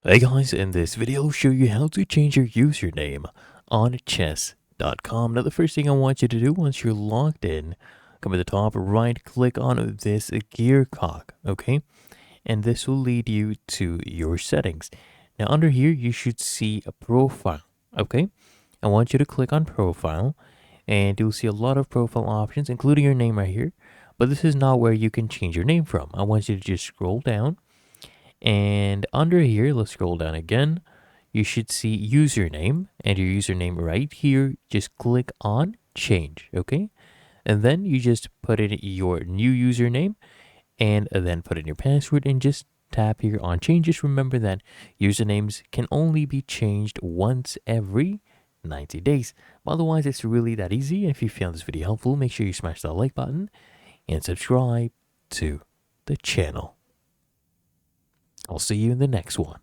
Hey guys, in this video I'll show you how to change your username on chess.com. Now the first thing I want you to do once you're logged in, come to the top, right click on this gear cog, okay? And this will lead you to your settings. Now under here you should see a profile, okay? I want you to click on profile and you'll see a lot of profile options including your name right here. But this is not where you can change your name from. I want you to just scroll down. And under here, let's scroll down again. You should see username and your username right here. Just click on change, okay? And then you just put in your new username and then put in your password and just tap here on change. Just remember that usernames can only be changed once every 90 days. Otherwise, it's really that easy. If you found this video helpful, make sure you smash that like button and subscribe to the channel. I'll see you in the next one.